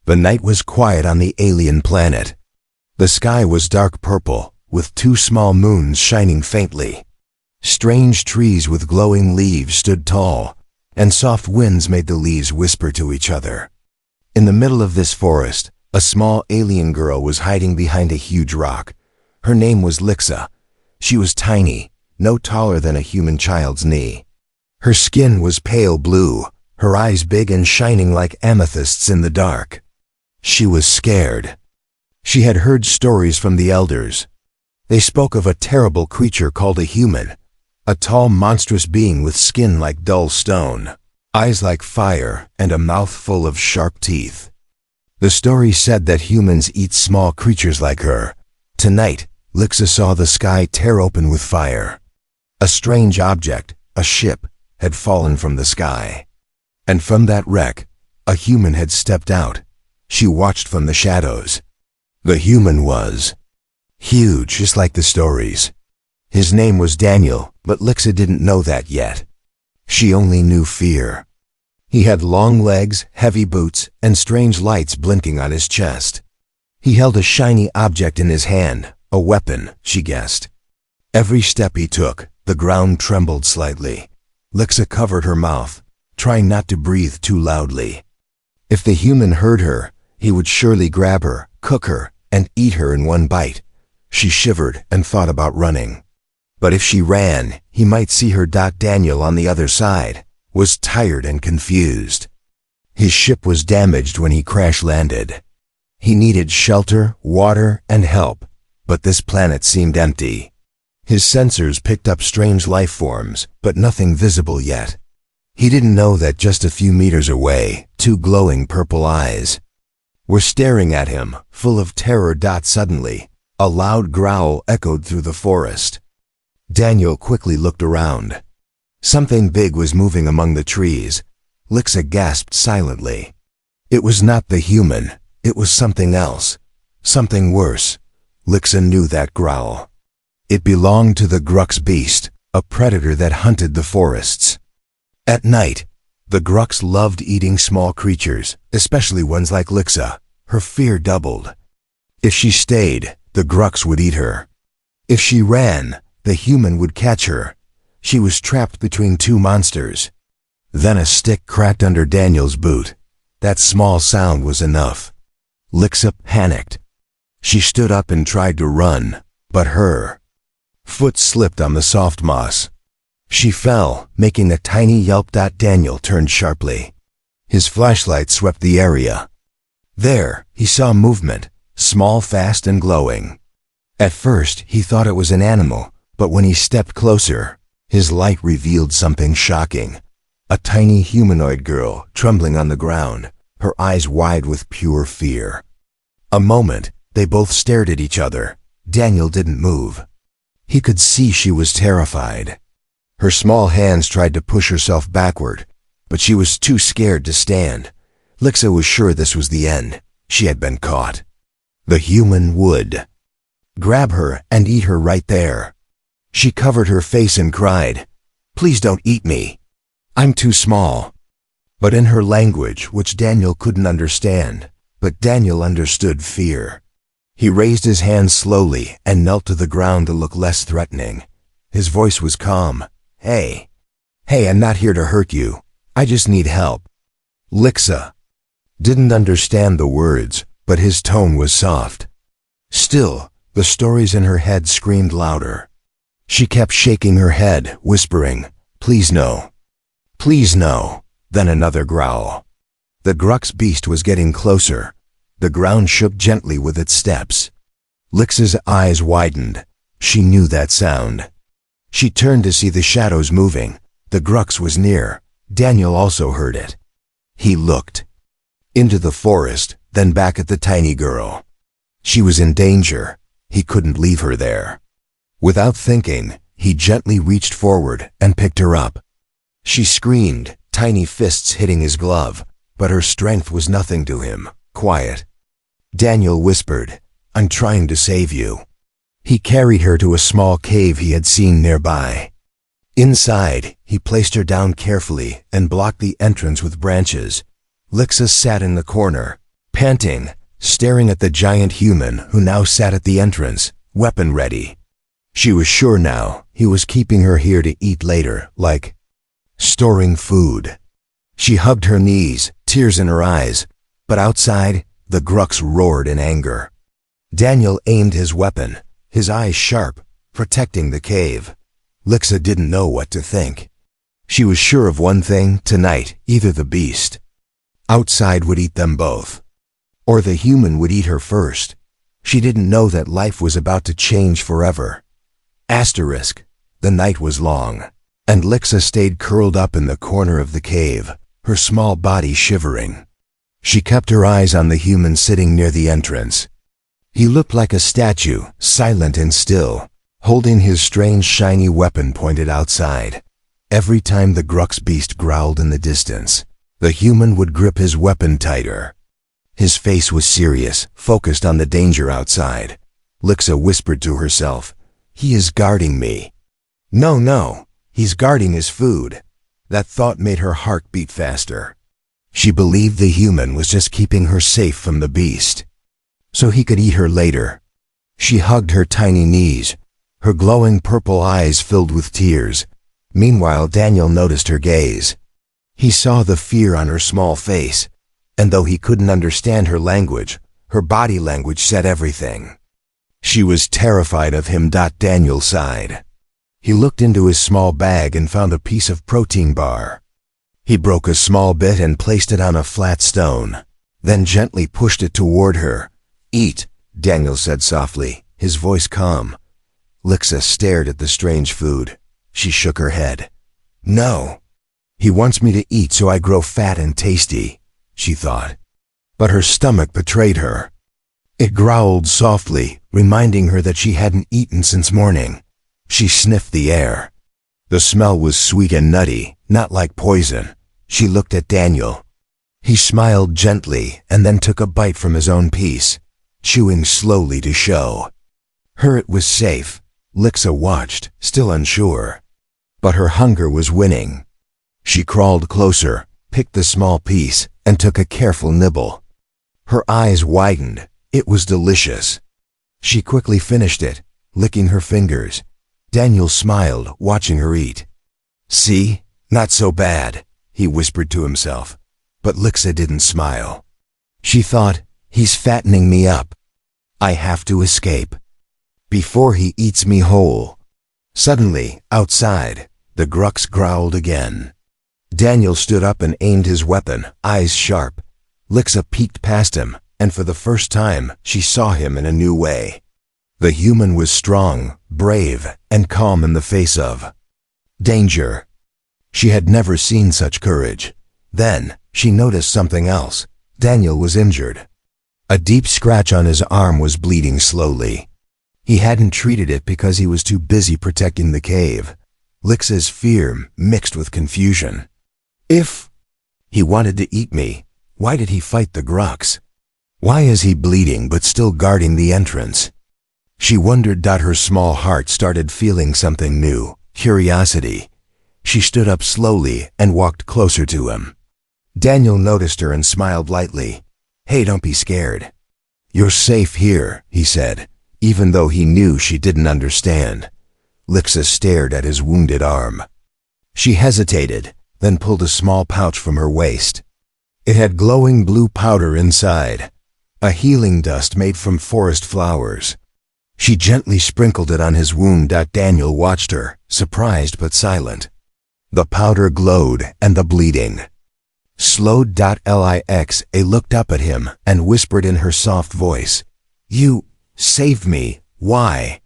The night was quiet on the alien planet. The sky was dark purple, with 2 small moons shining faintly. Strange trees with glowing leaves stood tall, and soft winds made the leaves whisper to each other. In the middle of this forest, a small alien girl was hiding behind a huge rock. Her name was Lixa. She was tiny, no taller than a human child's knee. Her skin was pale blue, her eyes big and shining like amethysts in the dark. She was scared. She had heard stories from the elders. They spoke of a terrible creature called a human, a tall, monstrous being with skin like dull stone, eyes like fire, and a mouth full of sharp teeth. The story said that humans eat small creatures like her. Tonight, Lixa saw the sky tear open with fire. A strange object, a ship, had fallen from the sky. And from that wreck, a human had stepped out. She watched from the shadows. The human was huge, just like the stories. His name was Daniel, but Lixa didn't know that yet. She only knew fear. He had long legs, heavy boots, and strange lights blinking on his chest. He held a shiny object in his hand, a weapon, she guessed. Every step he took, the ground trembled slightly. Lixa covered her mouth, trying not to breathe too loudly. If the human heard her, he would surely grab her, cook her, and eat her in one bite. She shivered and thought about running. But if she ran, he might see her. Daniel on the other side was tired and confused. His ship was damaged when he crash-landed. He needed shelter, water, and help, but this planet seemed empty. His sensors picked up strange life forms, but nothing visible yet. He didn't know that just a few meters away, 2 glowing purple eyes were staring at him, full of terror. Suddenly, a loud growl echoed through the forest. Daniel quickly looked around. Something big was moving among the trees. Lixa gasped silently. It was not the human. It was something else. Something worse. Lixa knew that growl. It belonged to the Grux beast, a predator that hunted the forests. At night, the Grux loved eating small creatures, especially ones like Lixa. Her fear doubled. If she stayed, the Grux would eat her. If she ran, the human would catch her. She was trapped between 2 monsters. Then a stick cracked under Daniel's boot. That small sound was enough. Lixa panicked. She stood up and tried to run, but her foot slipped on the soft moss. She fell, making a tiny yelp. Daniel turned sharply. His flashlight swept the area. There, he saw movement, small, fast, and glowing. At first, he thought it was an animal, but when he stepped closer, his light revealed something shocking. A tiny humanoid girl trembling on the ground, her eyes wide with pure fear. A moment, they both stared at each other. Daniel didn't move. He could see she was terrified. Her small hands tried to push herself backward, but she was too scared to stand. Lixa was sure this was the end. She had been caught. The human would grab her and eat her right there. She covered her face and cried, "Please don't eat me. I'm too small." But in her language, which Daniel couldn't understand, but Daniel understood fear. He raised his hands slowly and knelt to the ground to look less threatening. His voice was calm. Hey, I'm not here to hurt you. I just need help." Lixa didn't understand the words, but his tone was soft. Still, the stories in her head screamed louder. She kept shaking her head, whispering, "Please no. Please no." Then another growl. The Grux beast was getting closer. The ground shook gently with its steps. Lixa's eyes widened. She knew that sound. She turned to see the shadows moving. The Grux was near. Daniel also heard it. He looked into the forest, then back at the tiny girl. She was in danger. He couldn't leave her there. Without thinking, he gently reached forward and picked her up. She screamed, tiny fists hitting his glove, but her strength was nothing to him. Quiet. Daniel whispered, "I'm trying to save you." He carried her to a small cave he had seen nearby. Inside, he placed her down carefully and blocked the entrance with branches. Lixa sat in the corner, panting, staring at the giant human who now sat at the entrance, weapon ready. She was sure now he was keeping her here to eat later, like storing food. She hugged her knees, tears in her eyes, but outside, the Grux roared in anger. Daniel aimed his weapon, his eyes sharp, protecting the cave. Lixa didn't know what to think. She was sure of one thing: tonight, either the beast outside would eat them both, or the human would eat her first. She didn't know that life was about to change forever. Asterisk. The night was long, and Lixa stayed curled up in the corner of the cave, her small body shivering. She kept her eyes on the human sitting near the entrance. He looked like a statue, silent and still, holding his strange shiny weapon pointed outside. Every time the Grux beast growled in the distance, the human would grip his weapon tighter. His face was serious, focused on the danger outside. Lixa whispered to herself, "He is guarding me." No, he's guarding his food. That thought made her heart beat faster. She believed the human was just keeping her safe from the beast, so he could eat her later. She hugged her tiny knees, her glowing purple eyes filled with tears. Meanwhile, Daniel noticed her gaze. He saw the fear on her small face, and though he couldn't understand her language, her body language said everything. She was terrified of him. Daniel sighed. He looked into his small bag and found a piece of protein bar. He broke a small bit and placed it on a flat stone, then gently pushed it toward her. "Eat," Daniel said softly, his voice calm. Lixa stared at the strange food. She shook her head. "No. He wants me to eat so I grow fat and tasty," she thought. But her stomach betrayed her. It growled softly, reminding her that she hadn't eaten since morning. She sniffed the air. The smell was sweet and nutty, not like poison. She looked at Daniel. He smiled gently and then took a bite from his own piece, chewing slowly to show her it was safe. Lixa watched, still unsure. But her hunger was winning. She crawled closer, picked the small piece, and took a careful nibble. Her eyes widened. It was delicious. She quickly finished it, licking her fingers. Daniel smiled, watching her eat. "See? Not so bad," he whispered to himself. But Lixa didn't smile. She thought, "He's fattening me up. I have to escape before he eats me whole." Suddenly, outside, the Grux growled again. Daniel stood up and aimed his weapon, eyes sharp. Lixa peeked past him, and for the first time, she saw him in a new way. The human was strong, brave, and calm in the face of danger. She had never seen such courage. Then, she noticed something else. Daniel was injured. A deep scratch on his arm was bleeding slowly. He hadn't treated it because he was too busy protecting the cave. Lixa's fear mixed with confusion. If he wanted to eat me, why did he fight the Grux? Why is he bleeding but still guarding the entrance? She wondered. Her small heart started feeling something new, curiosity. She stood up slowly and walked closer to him. Daniel noticed her and smiled lightly. "Hey, don't be scared. You're safe here," he said, even though he knew she didn't understand. Lixa stared at his wounded arm. She hesitated, then pulled a small pouch from her waist. It had glowing blue powder inside, a healing dust made from forest flowers. She gently sprinkled it on his wound. Daniel watched her, surprised but silent. The powder glowed and the bleeding slowed. Lixa looked up at him and whispered in her soft voice, "You saved me. Why?"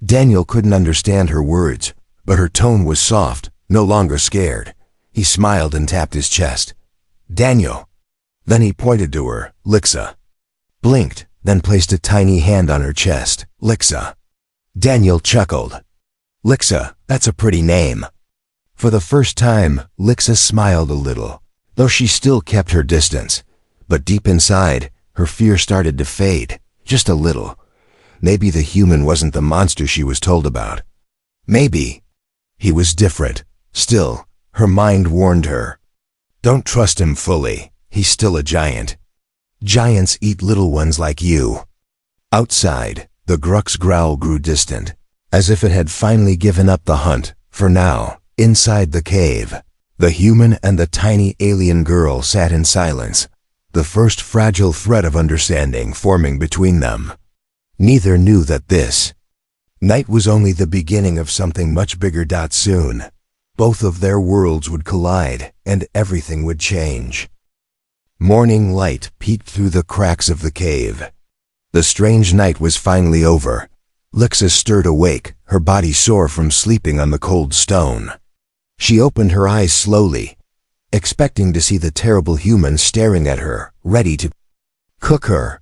Daniel couldn't understand her words, but her tone was soft, no longer scared. He smiled and tapped his chest. "Daniel." Then he pointed to her. Lixa blinked, then placed a tiny hand on her chest. "Lixa." Daniel chuckled. "Lixa, that's a pretty name." For the first time, Lixa smiled a little, though she still kept her distance. But deep inside, her fear started to fade, just a little. Maybe the human wasn't the monster she was told about. Maybe he was different. Still, her mind warned her, "Don't trust him fully. He's still a giant." Giants eat little ones like you." Outside, the Gruk's growl grew distant, as if it had finally given up the hunt, for now. Inside the cave, the human and the tiny alien girl sat in silence, the first fragile thread of understanding forming between them. Neither knew that this night was only the beginning of something much bigger. Soon, both of their worlds would collide, and everything would change. Morning light peeked through the cracks of the cave. The strange night was finally over. Lixa stirred awake, her body sore from sleeping on the cold stone. She opened her eyes slowly, expecting to see the terrible human staring at her, ready to cook her.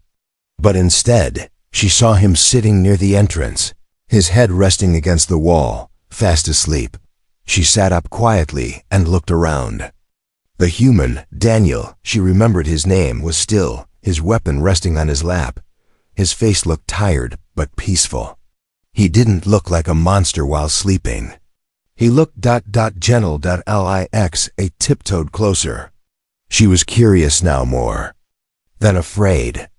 But instead, she saw him sitting near the entrance, his head resting against the wall, fast asleep. She sat up quietly and looked around. The human, Daniel, she remembered his name, was still, his weapon resting on his lap. His face looked tired, but peaceful. He didn't look like a monster while sleeping. He looked gentle. Lixa tiptoed closer. She was curious now more than afraid.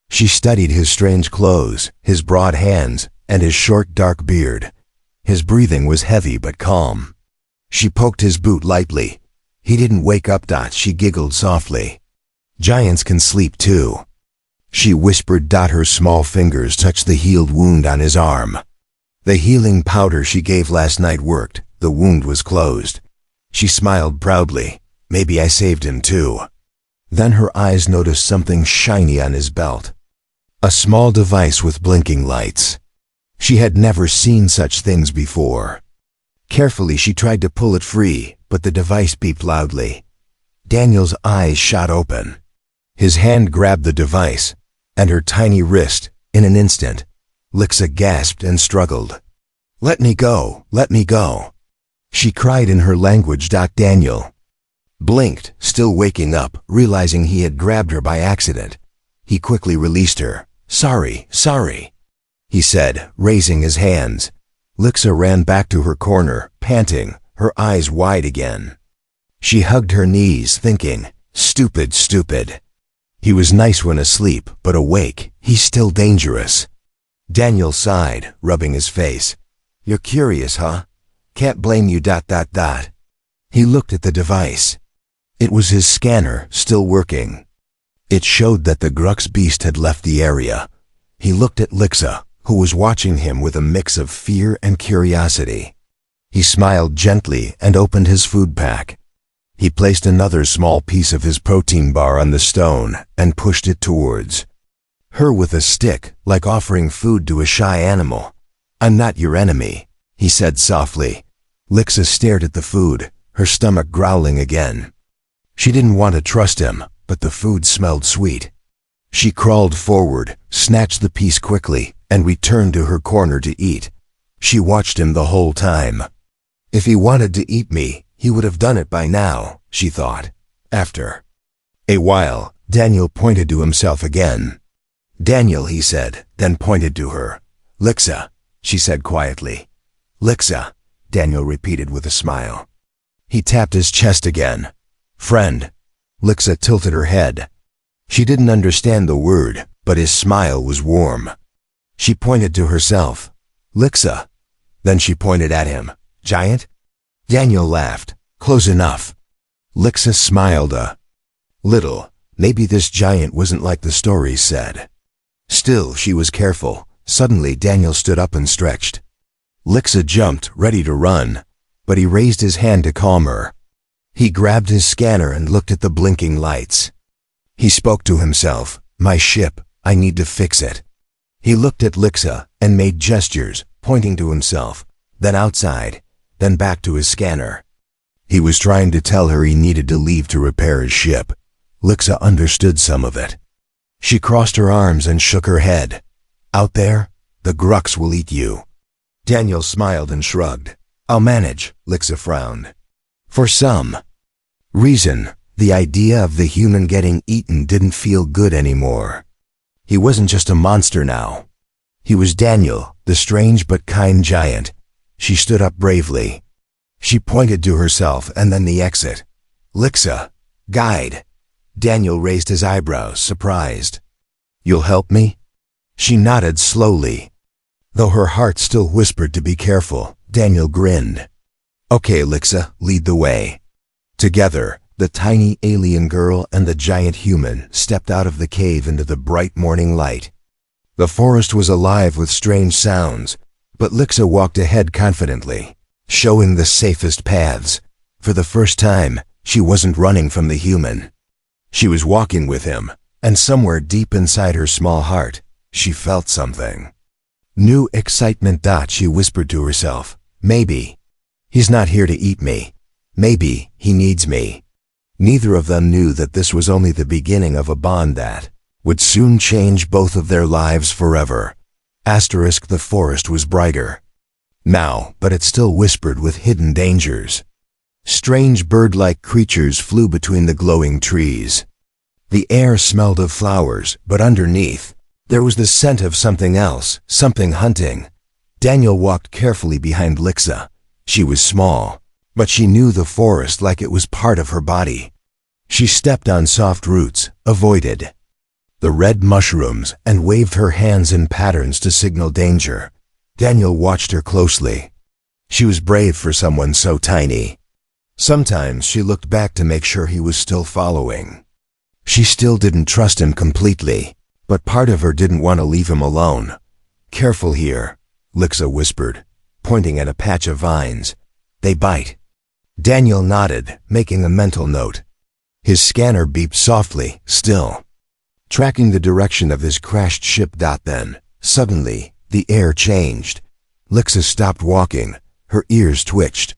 She studied his strange clothes, his broad hands, and his short dark beard. His breathing was heavy but calm. She poked his boot lightly. He didn't wake up. She giggled softly. "Giants can sleep too," she whispered. Her small fingers touched the healed wound on his arm. The healing powder she gave last night worked. The wound was closed. She smiled proudly. "Maybe I saved him too." Then her eyes noticed something shiny on his belt. A small device with blinking lights. She had never seen such things before. Carefully she tried to pull it free, but the device beeped loudly. Daniel's eyes shot open. His hand grabbed the device, and her tiny wrist, in an instant. Lixa gasped and struggled. "Let me go, let me go," she cried in her language. Daniel blinked, still waking up, realizing he had grabbed her by accident. He quickly released her. Sorry," he said, raising his hands. Lixa ran back to her corner, panting, her eyes wide again. She hugged her knees, thinking, Stupid. He was nice when asleep, but awake, he's still dangerous." Daniel sighed, rubbing his face. "You're curious, huh? Can't blame you. He looked at the device. It was his scanner, still working. It showed that the Grux beast had left the area. He looked at Lixa, who was watching him with a mix of fear and curiosity. He smiled gently and opened his food pack. He placed another small piece of his protein bar on the stone and pushed it towards her with a stick, like offering food to a shy animal. "I'm not your enemy," he said softly. Lixa stared at the food, her stomach growling again. She didn't want to trust him, but the food smelled sweet. She crawled forward, snatched the piece quickly, and returned to her corner to eat. She watched him the whole time. If he wanted to eat me, he would have done it by now, she thought. After a while, Daniel pointed to himself again. "Daniel," he said, then pointed to her. "Lixa," she said quietly. "Lixa," Daniel repeated with a smile. He tapped his chest again. "Friend." Lixa tilted her head. She didn't understand the word, but his smile was warm. She pointed to herself. "Lixa." Then she pointed at him. "Giant?" Daniel laughed. "Close enough." Lixa smiled a little. Maybe this giant wasn't like the stories said. Still, she was careful. Suddenly, Daniel stood up and stretched. Lixa jumped, ready to run, but he raised his hand to calm her. He grabbed his scanner and looked at the blinking lights. He spoke to himself. "My ship, I need to fix it." He looked at Lixa and made gestures, pointing to himself, then outside, then back to his scanner. He was trying to tell her he needed to leave to repair his ship. Lixa understood some of it. She crossed her arms and shook her head. "Out there, the Grux will eat you." Daniel smiled and shrugged. "I'll manage," Lixa frowned. For some reason, the idea of the human getting eaten didn't feel good anymore. He wasn't just a monster now. He was Daniel, the strange but kind giant. She stood up bravely. She pointed to herself and then the exit. "Lixa, guide." Daniel raised his eyebrows, surprised. "You'll help me?" She nodded slowly. Though her heart still whispered to be careful, Daniel grinned. "Okay, Lixa, lead the way." Together, the tiny alien girl and the giant human stepped out of the cave into the bright morning light. The forest was alive with strange sounds, but Lixa walked ahead confidently, showing the safest paths. For the first time, she wasn't running from the human. She was walking with him, and somewhere deep inside her small heart, she felt something. New excitement. She whispered to herself. Maybe he's not here to eat me. Maybe he needs me. Neither of them knew that this was only the beginning of a bond that would soon change both of their lives forever. The forest was brighter now, but it still whispered with hidden dangers. Strange bird-like creatures flew between the glowing trees. The air smelled of flowers, but underneath, there was the scent of something else, something hunting. Daniel walked carefully behind Lixa. She was small, but she knew the forest like it was part of her body. She stepped on soft roots, avoided the red mushrooms, and waved her hands in patterns to signal danger. Daniel watched her closely. She was brave for someone so tiny. Sometimes she looked back to make sure he was still following. She still didn't trust him completely, but part of her didn't want to leave him alone. "Careful here," Lixa whispered, pointing at a patch of vines. "They bite." Daniel nodded, making a mental note. His scanner beeped softly, still tracking the direction of his crashed ship. Then, suddenly, the air changed. Lixa stopped walking. Her ears twitched.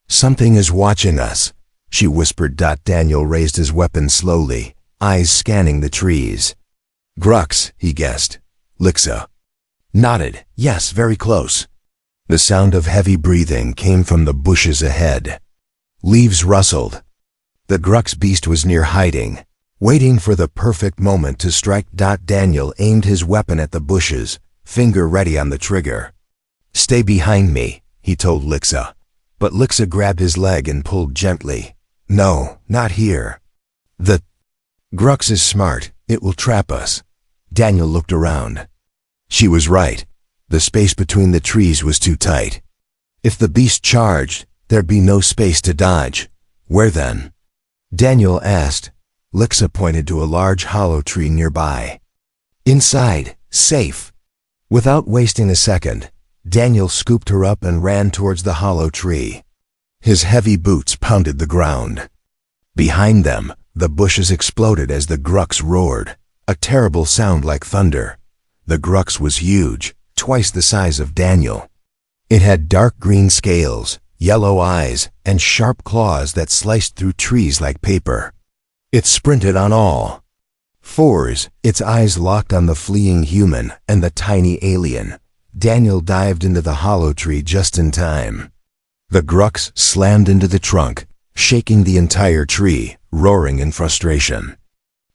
"Something is watching us," she whispered. Daniel raised his weapon slowly, eyes scanning the trees. "Grux," he guessed. Lixa nodded. "Yes, very close." The sound of heavy breathing came from the bushes ahead. Leaves rustled. The Grux beast was near, hiding, waiting for the perfect moment to strike. Daniel aimed his weapon at the bushes, finger ready on the trigger. "Stay behind me," he told Lixa. But Lixa grabbed his leg and pulled gently. "No, not here. The Grux is smart. It will trap us." Daniel looked around. She was right. The space between the trees was too tight. If the beast charged, there'd be no space to dodge. Where then? Daniel asked. Lixa pointed to a large hollow tree nearby. "Inside, safe." Without wasting a second, Daniel scooped her up and ran towards the hollow tree. His heavy boots pounded the ground. Behind them, the bushes exploded as the Grux roared, a terrible sound like thunder. The Grux was huge, twice the size of Daniel. It had dark green scales, yellow eyes, and sharp claws that sliced through trees like paper. It sprinted on all fours, its eyes locked on the fleeing human and the tiny alien. Daniel dived into the hollow tree just in time. The Grux slammed into the trunk, shaking the entire tree, roaring in frustration.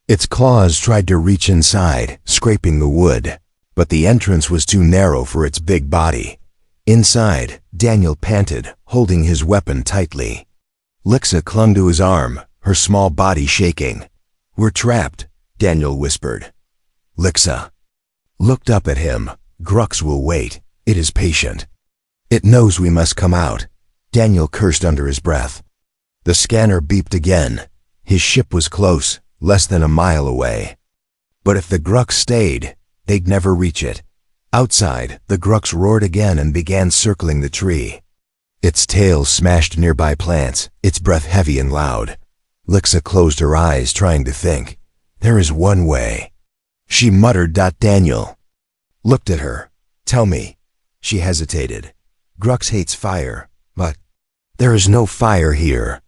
Its claws tried to reach inside, scraping the wood, but the entrance was too narrow for its big body. Inside, Daniel panted, holding his weapon tightly. Lixa clung to his arm, her small body shaking. "We're trapped," Daniel whispered. Lixa looked up at him. "Grux will wait. It is patient. It knows we must come out." Daniel cursed under his breath. The scanner beeped again. His ship was close, less than a mile away. But if the Grux stayed, they'd never reach it. Outside, the Grux roared again and began circling the tree. Its tail smashed nearby plants, its breath heavy and loud. Lixa closed her eyes, trying to think. "There is one way," she muttered. Daniel looked at her. "Tell me." She hesitated. "Grux hates fire, but there is no fire here."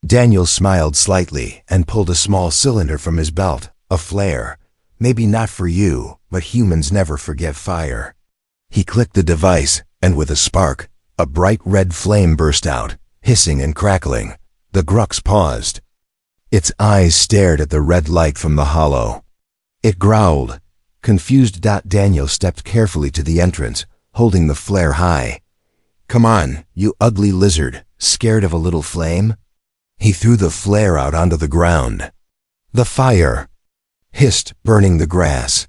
Daniel smiled slightly and pulled a small cylinder from his belt, a flare. "Maybe not for you, but humans never forget fire." He clicked the device, and with a spark, a bright red flame burst out, hissing and crackling. The Grux paused. Its eyes stared at the red light from the hollow. It growled. Confused, Daniel stepped carefully to the entrance, holding the flare high. "Come on, you ugly lizard, scared of a little flame?" He threw the flare out onto the ground. The fire hissed, burning the grass.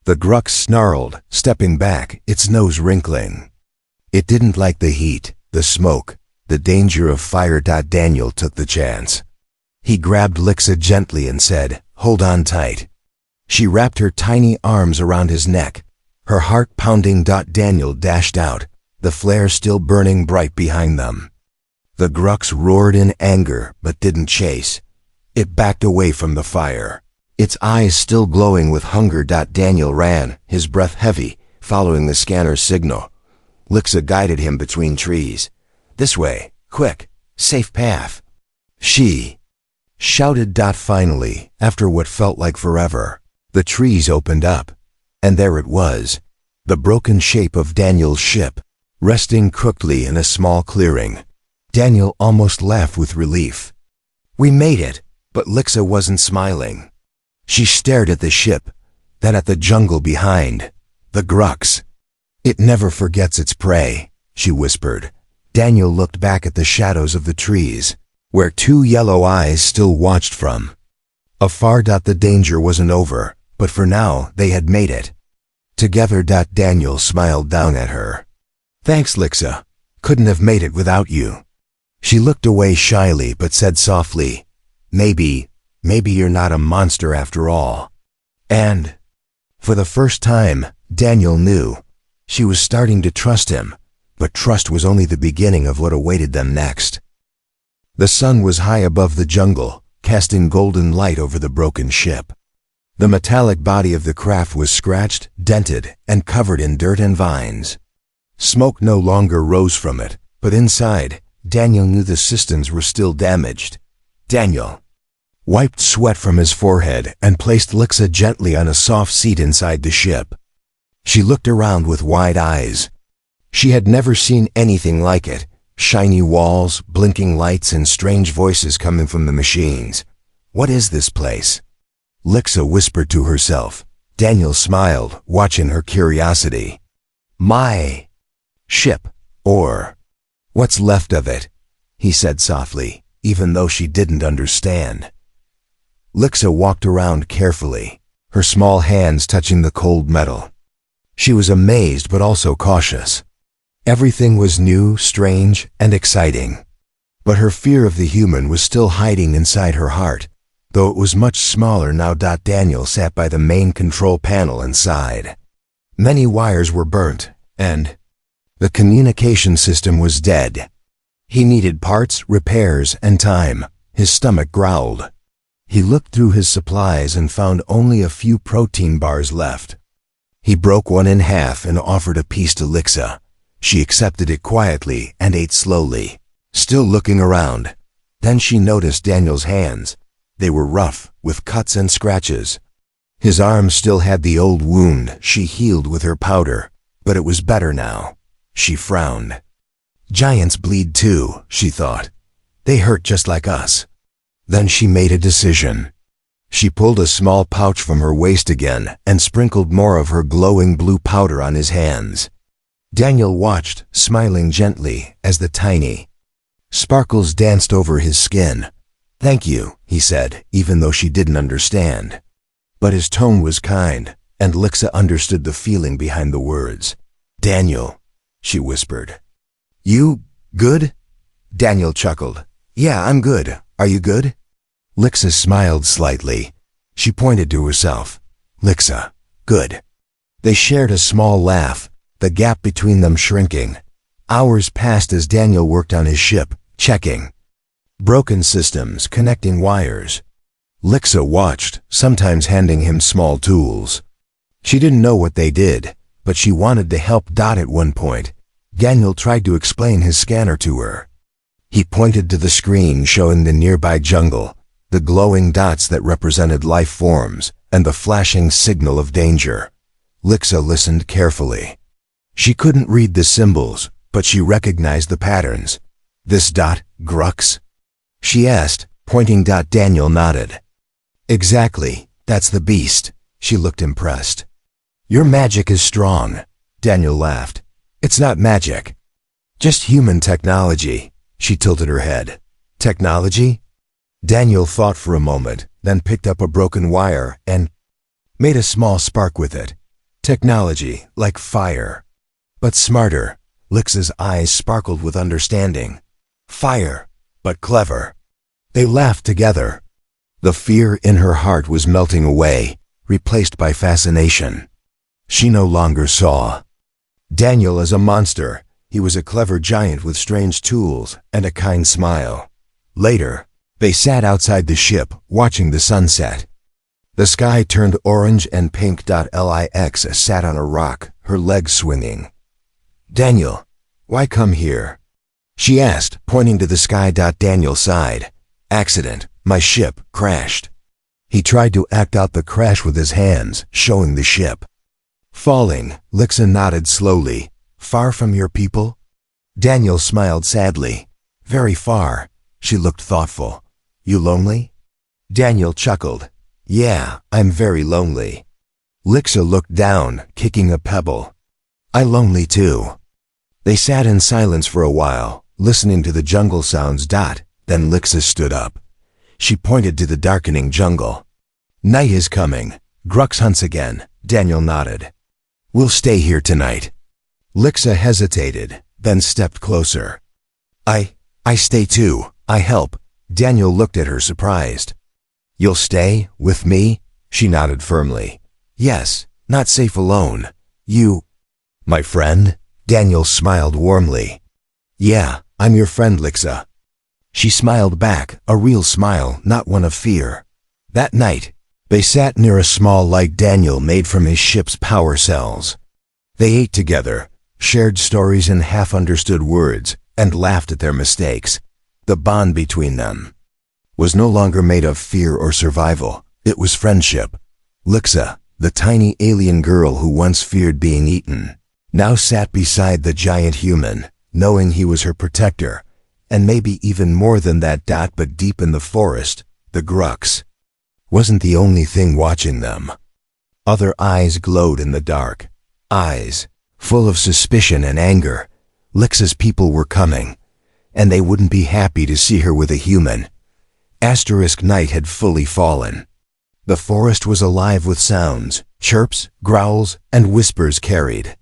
The grux snarled, stepping back, its nose wrinkling. It didn't like the heat, the smoke, the danger of fire. Daniel took the chance. He grabbed Lixa gently and said, "Hold on tight." She wrapped her tiny arms around his neck, her heart pounding. Daniel dashed out, the flare still burning bright behind them. The grux roared in anger but didn't chase. It backed away from the fire, its eyes still glowing with hunger. Daniel ran, his breath heavy, following the scanner's signal. Lixa guided him between trees. "This way, quick, safe path." She shouted. Finally, after what felt like forever, the trees opened up, and there it was, the broken shape of Daniel's ship, resting crookedly in a small clearing. Daniel almost laughed with relief. "We made it," but Lixa wasn't smiling. She stared at the ship, then at the jungle behind, the grux. "It never forgets its prey," she whispered. Daniel looked back at the shadows of the trees, where two yellow eyes still watched from afar. The danger wasn't over, but for now they had made it together. Daniel smiled down at her. "Thanks, Lixa. Couldn't have made it without you." She looked away shyly but said softly, Maybe you're not a monster after all." And for the first time, Daniel knew she was starting to trust him, but trust was only the beginning of what awaited them next. The sun was high above the jungle, casting golden light over the broken ship. The metallic body of the craft was scratched, dented, and covered in dirt and vines. Smoke no longer rose from it, but inside, Daniel knew the systems were still damaged. Daniel wiped sweat from his forehead and placed Lixa gently on a soft seat inside the ship. She looked around with wide eyes. She had never seen anything like it. Shiny walls, blinking lights, and strange voices coming from the machines. "What is this place?" Lixa whispered to herself. Daniel smiled, watching her curiosity. "My ship, or what's left of it," he said softly, even though she didn't understand. Lixa walked around carefully, her small hands touching the cold metal. She was amazed but also cautious. Everything was new, strange, and exciting. But her fear of the human was still hiding inside her heart, though it was much smaller now. Daniel sat by the main control panel and sighed. Many wires were burnt, and the communication system was dead. He needed parts, repairs, and time. His stomach growled. He looked through his supplies and found only a few protein bars left. He broke one in half and offered a piece to Lixa. She accepted it quietly and ate slowly, still looking around. Then she noticed Daniel's hands. They were rough, with cuts and scratches. His arm still had the old wound she healed with her powder, but it was better now. She frowned. "Giants bleed too," she thought. "They hurt just like us." Then she made a decision. She pulled a small pouch from her waist again and sprinkled more of her glowing blue powder on his hands. Daniel watched, smiling gently, as the tiny sparkles danced over his skin. "Thank you," he said, even though she didn't understand. But his tone was kind, and Lixa understood the feeling behind the words. "Daniel," she whispered. "You good?" Daniel chuckled. "Yeah, I'm good. Are you good?" Lixa smiled slightly. She pointed to herself. "Lixa, good." They shared a small laugh, the gap between them shrinking. Hours passed as Daniel worked on his ship, checking broken systems, connecting wires. Lixa watched, sometimes handing him small tools. She didn't know what they did, but she wanted to help. At one point, Daniel tried to explain his scanner to her. He pointed to the screen showing the nearby jungle, the glowing dots that represented life forms, and the flashing signal of danger. Lixa listened carefully. She couldn't read the symbols, but she recognized the patterns. "This dot, grux?" she asked, pointing. Daniel nodded. "Exactly, that's the beast." She looked impressed. "Your magic is strong," Daniel laughed. "It's not magic, just human technology." She tilted her head. "Technology?" Daniel thought for a moment, then picked up a broken wire and made a small spark with it. Technology, like fire. But smarter. Lixa's eyes sparkled with understanding. Fire, but clever. They laughed together. The fear in her heart was melting away, replaced by fascination. She no longer saw Daniel as a monster. He was a clever giant with strange tools and a kind smile. Later, they sat outside the ship, watching the sunset. The sky turned orange and pink. Lix sat on a rock, her legs swinging. "Daniel, why come here?" she asked, pointing to the sky. Daniel sighed. "Accident. My ship crashed." He tried to act out the crash with his hands, showing the ship. Falling, Lixa nodded slowly. "Far from your people?" Daniel smiled sadly. "Very far." She looked thoughtful. "You lonely?" Daniel chuckled. "Yeah, I'm very lonely." Lixa looked down, kicking a pebble. "I lonely too." They sat in silence for a while, listening to the jungle sounds. Then Lixa stood up. She pointed to the darkening jungle. "Night is coming. Grux hunts again." Daniel nodded. "We'll stay here tonight." Lixa hesitated, then stepped closer. I stay too. I help." Daniel looked at her surprised. "You'll stay with me?" She nodded firmly. "Yes, not safe alone. You..." "My friend?" Daniel smiled warmly. "Yeah, I'm your friend, Lixa." She smiled back, a real smile, not one of fear. That night, they sat near a small light Daniel made from his ship's power cells. They ate together, shared stories in half-understood words, and laughed at their mistakes. The bond between them was no longer made of fear or survival. It was friendship. Lixa, the tiny alien girl who once feared being eaten, now sat beside the giant human, knowing he was her protector, and maybe even more than that. But deep in the forest, the Grux wasn't the only thing watching them. Other eyes glowed in the dark. Eyes full of suspicion and anger. Lixa's people were coming, and they wouldn't be happy to see her with a human. Night had fully fallen. The forest was alive with sounds, chirps, growls, and whispers carried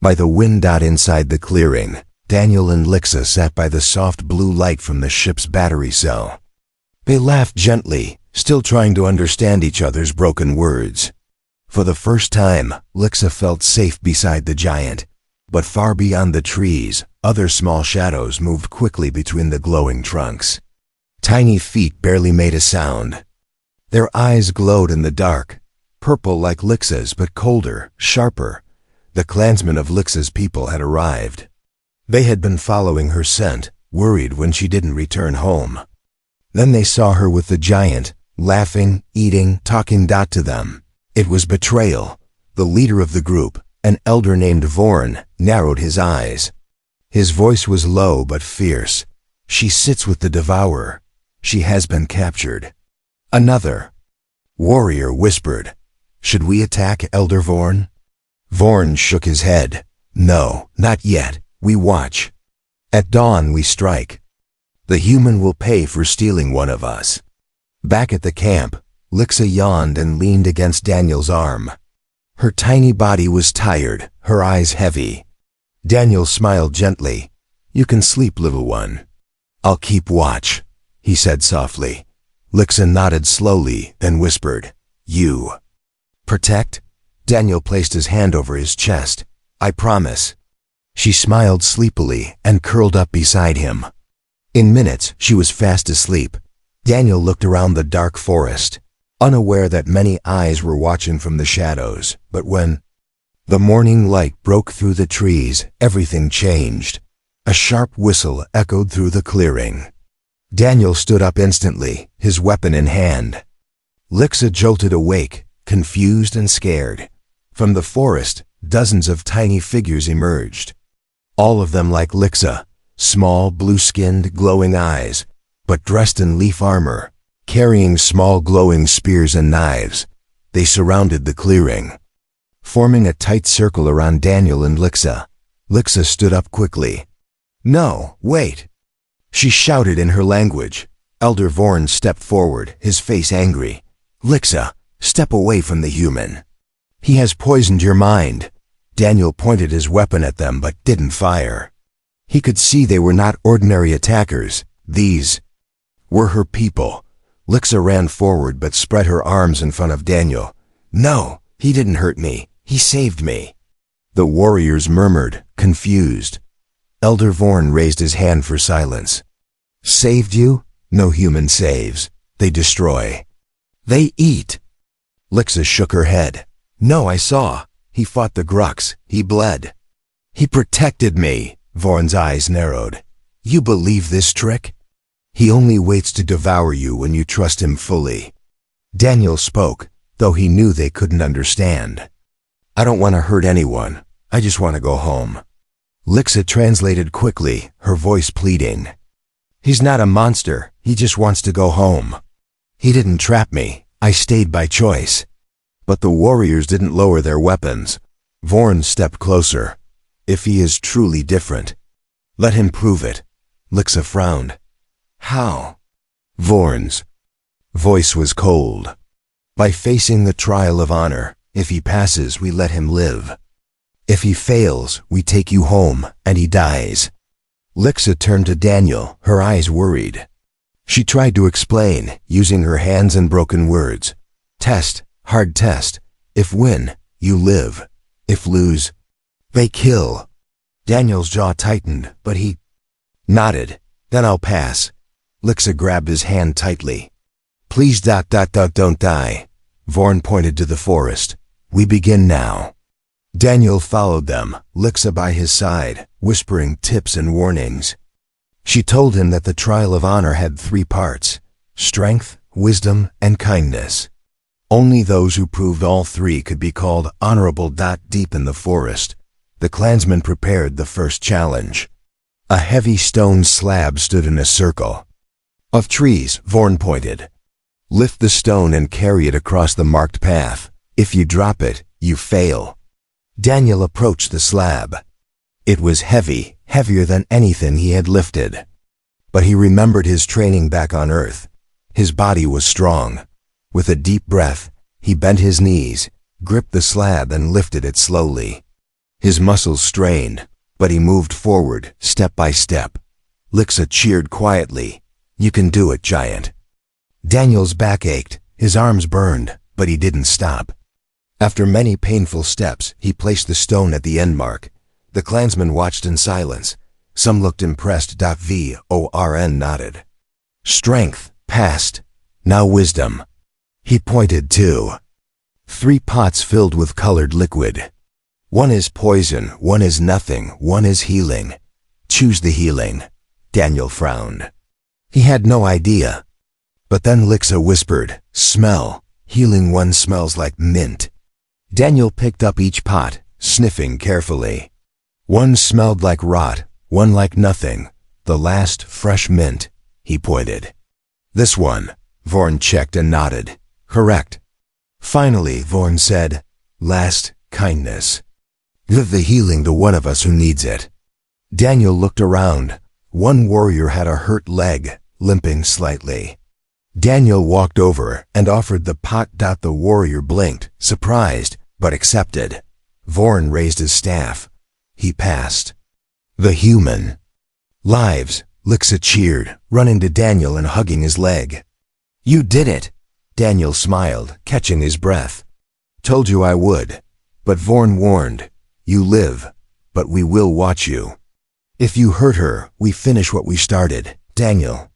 by the wind. Inside the clearing, Daniel and Lixa sat by the soft blue light from the ship's battery cell. They laughed gently, still trying to understand each other's broken words. For the first time, Lixa felt safe beside the giant. But far beyond the trees, other small shadows moved quickly between the glowing trunks. Tiny feet barely made a sound. Their eyes glowed in the dark, purple like Lixa's but colder, sharper. The clansmen of Lixa's people had arrived. They had been following her scent, worried when she didn't return home. Then they saw her with the giant, laughing, eating, talking. To them, it was betrayal. The leader of the group, an elder named Vorn, narrowed his eyes. His voice was low but fierce. "She sits with the devourer. She has been captured." Another warrior whispered, "Should we attack, Elder Vorn?" Vorn shook his head. "No, not yet. We watch. At dawn we strike. The human will pay for stealing one of us." Back at the camp, Lixa yawned and leaned against Daniel's arm. Her tiny body was tired, her eyes heavy. Daniel smiled gently. "You can sleep, little one." "I'll keep watch," he said softly. Lixa nodded slowly, then whispered, "You protect?" Daniel placed his hand over his chest. "I promise." She smiled sleepily and curled up beside him. In minutes, she was fast asleep. Daniel looked around the dark forest, unaware that many eyes were watching from the shadows. But when the morning light broke through the trees, everything changed. A sharp whistle echoed through the clearing. Daniel stood up instantly, his weapon in hand. Lixa jolted awake, confused and scared. From the forest, dozens of tiny figures emerged. All of them like Lixa, small, blue-skinned, glowing eyes, but dressed in leaf armor, carrying small glowing spears and knives. They surrounded the clearing, forming a tight circle around Daniel and Lixa. Lixa stood up quickly. "No, wait!" she shouted in her language. Elder Vorn stepped forward, his face angry. Lixa, step away from the human. He has poisoned your mind. Daniel pointed his weapon at them but didn't fire. He could see they were not ordinary attackers. These were her people. Lixa ran forward but spread her arms in front of Daniel. No, he didn't hurt me. He saved me. The warriors murmured, confused. Elder Vorn raised his hand for silence. Saved you? No human saves. They destroy. They eat. Lixa shook her head. No, I saw. He fought the Grux. He bled. He protected me. Vorn's eyes narrowed. You believe this trick? He only waits to devour you when you trust him fully. Daniel spoke, though he knew they couldn't understand. I don't want to hurt anyone. I just want to go home. Lixa translated quickly, her voice pleading. He's not a monster. He just wants to go home. He didn't trap me. I stayed by choice. But the warriors didn't lower their weapons. Vorn stepped closer. If he is truly different, let him prove it. Lixa frowned. How? Vorn's voice was cold. By facing the trial of honor. If he passes, we let him live. If he fails, we take you home, and he dies. Lixa turned to Daniel, her eyes worried. She tried to explain, using her hands and broken words. Test, hard test. If win, you live. If lose, they kill. Daniel's jaw tightened, but he nodded. Then I'll pass. Lixa grabbed his hand tightly. Please don't die. Vorn pointed to the forest. We begin now. Daniel followed them, Lixa by his side, whispering tips and warnings. She told him that the trial of honor had 3 parts: strength, wisdom, and kindness. Only those who proved all 3 could be called honorable. Deep in the forest, the clansmen prepared the first challenge. A heavy stone slab stood in a circle of trees, Vorn pointed. Lift the stone and carry it across the marked path. If you drop it, you fail. Daniel approached the slab. It was heavy, heavier than anything he had lifted. But he remembered his training back on Earth. His body was strong. With a deep breath, he bent his knees, gripped the slab and lifted it slowly. His muscles strained, but he moved forward, step by step. Lixa cheered quietly. You can do it, giant. Daniel's back ached, his arms burned, but he didn't stop. After many painful steps, he placed the stone at the end mark. The clansmen watched in silence. Some looked impressed. Vorn nodded. Strength, passed. Now wisdom. He pointed to 3 pots filled with colored liquid. One is poison, one is nothing, one is healing. Choose the healing. Daniel frowned. He had no idea. But then Lixa whispered, smell. Healing one smells like mint. Daniel picked up each pot, sniffing carefully. One smelled like rot, one like nothing. The last, fresh mint. He pointed. This one. Vorn checked and nodded. Correct. Finally, Vorn said, last, kindness. Give the healing to one of us who needs it. Daniel looked around. One warrior had a hurt leg, limping slightly. Daniel walked over and offered the pot. The warrior blinked, surprised, but accepted. Vorn raised his staff. He passed. The human. Lives, Lixa cheered, running to Daniel and hugging his leg. You did it. Daniel smiled, catching his breath. Told you I would. But Vorn warned. You live, but we will watch you. If you hurt her, we finish what we started. Daniel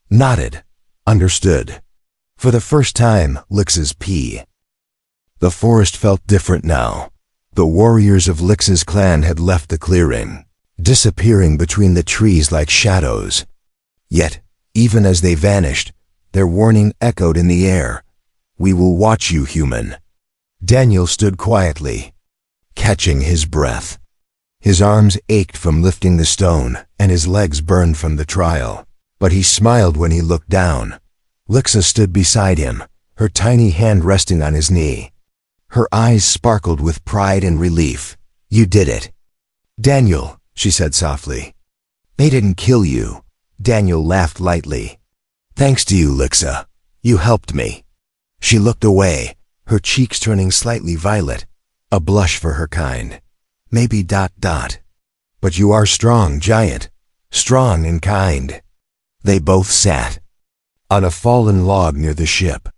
nodded. Understood. For the first time, Lixa's pee. The forest felt different now. The warriors of Lixa's clan had left the clearing, disappearing between the trees like shadows. Yet, even as they vanished, their warning echoed in the air. We will watch you, human. Daniel stood quietly, catching his breath. His arms ached from lifting the stone, and his legs burned from the trial. But he smiled when he looked down. Lixa stood beside him, her tiny hand resting on his knee. Her eyes sparkled with pride and relief. You did it. Daniel, she said softly. They didn't kill you. Daniel laughed lightly. Thanks to you, Lixa. You helped me. She looked away, her cheeks turning slightly violet, a blush for her kind. Maybe ... But you are strong, giant. Strong and kind. They both sat on a fallen log near the ship.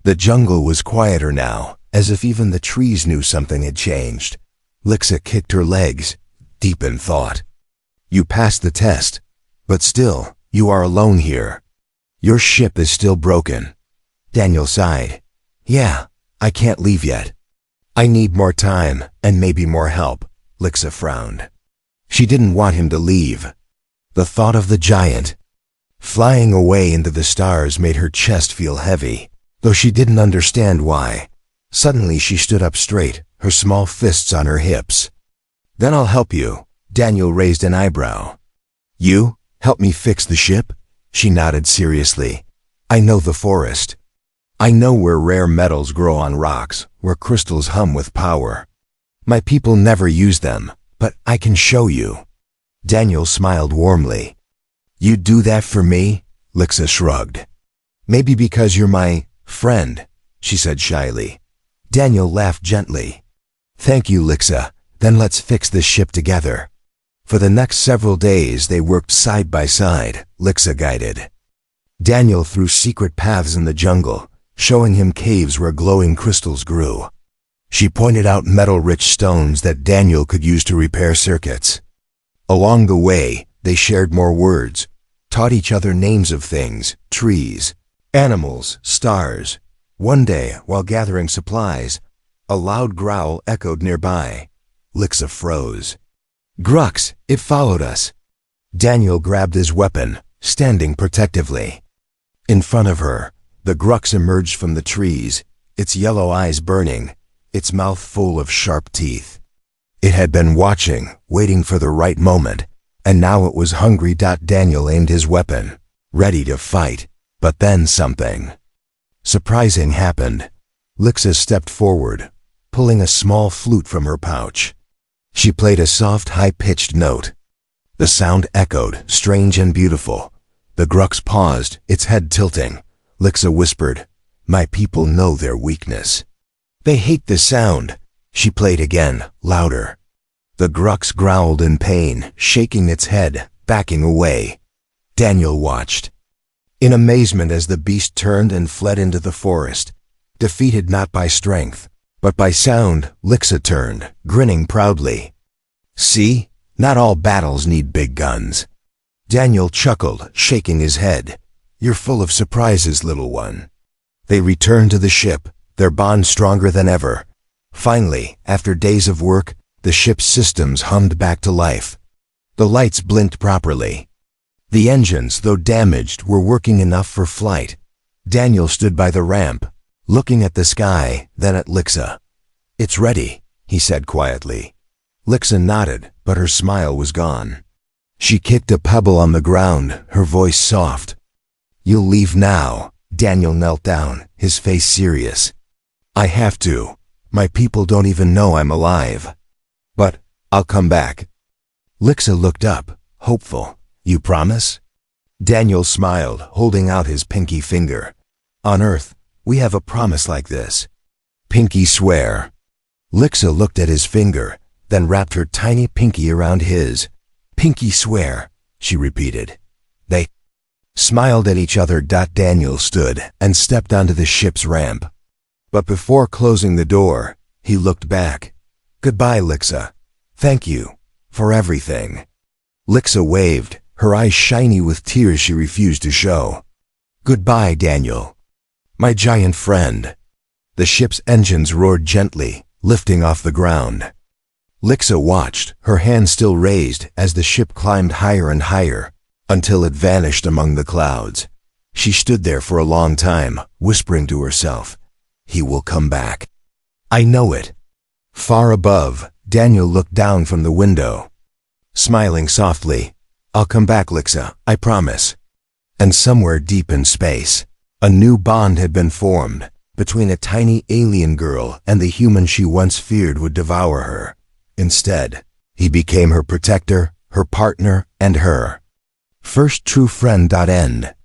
The jungle was quieter now, as if even the trees knew something had changed. Lixa kicked her legs, deep in thought. You passed the test, but still, you are alone here. Your ship is still broken. Daniel sighed. Yeah, I can't leave yet. I need more time, and maybe more help. Lixa frowned. She didn't want him to leave. The thought of the giant flying away into the stars made her chest feel heavy, though she didn't understand why. Suddenly she stood up straight, her small fists on her hips. Then I'll help you. Daniel raised an eyebrow. You? Help me fix the ship? She nodded seriously. I know the forest. I know where rare metals grow on rocks, where crystals hum with power. My people never use them, but I can show you. Daniel smiled warmly. You'd do that for me? Lixa shrugged. Maybe because you're my friend, she said shyly. Daniel laughed gently. Thank you, Lixa. Then let's fix this ship together. For the next several days they worked side by side, Lixa guided Daniel through secret paths in the jungle, showing him caves where glowing crystals grew. She pointed out metal-rich stones that Daniel could use to repair circuits. Along the way, they shared more words, taught each other names of things, trees, animals, stars. One day, while gathering supplies, a loud growl echoed nearby. Lixa froze. Grux, it followed us. Daniel grabbed his weapon, standing protectively. In front of her, the Grux emerged from the trees, its yellow eyes burning, its mouth full of sharp teeth. It had been watching, waiting for the right moment, and now it was hungry. Daniel aimed his weapon, ready to fight, but then something surprising happened. Lixa stepped forward, pulling a small flute from her pouch. She played a soft, high-pitched note. The sound echoed, strange and beautiful. The Grux paused, its head tilting. Lixa whispered, My people know their weakness. They hate the sound. She played again, louder. The Grux growled in pain, shaking its head, backing away. Daniel watched in amazement as the beast turned and fled into the forest, defeated not by strength, but by sound. Lixa turned, grinning proudly. See, not all battles need big guns. Daniel chuckled, shaking his head. You're full of surprises, little one. They returned to the ship, their bond stronger than ever. Finally, after days of work, the ship's systems hummed back to life. The lights blinked properly. The engines, though damaged, were working enough for flight. Daniel stood by the ramp, looking at the sky, then at Lixa. It's ready, he said quietly. Lixa nodded, but her smile was gone. She kicked a pebble on the ground, her voice soft. You'll leave now. Daniel knelt down, his face serious. I have to. My people don't even know I'm alive. But I'll come back. Lixa looked up, hopeful. You promise? Daniel smiled, holding out his pinky finger. On Earth, we have a promise like this. Pinky swear. Lixa looked at his finger, then wrapped her tiny pinky around his. Pinky swear, she repeated. They smiled at each other. Daniel stood and stepped onto the ship's ramp. But before closing the door, he looked back. Goodbye, Lixa. Thank you for everything. Lixa waved, her eyes shiny with tears she refused to show. Goodbye, Daniel. My giant friend. The ship's engines roared gently, lifting off the ground. Lixa watched, her hand still raised, as the ship climbed higher and higher, until it vanished among the clouds. She stood there for a long time, whispering to herself, He will come back. I know it. Far above, Daniel looked down from the window, smiling softly. I'll come back, Lixa, I promise. And somewhere deep in space, a new bond had been formed between a tiny alien girl and the human she once feared would devour her. Instead, he became her protector, her partner, and her first true friend. End.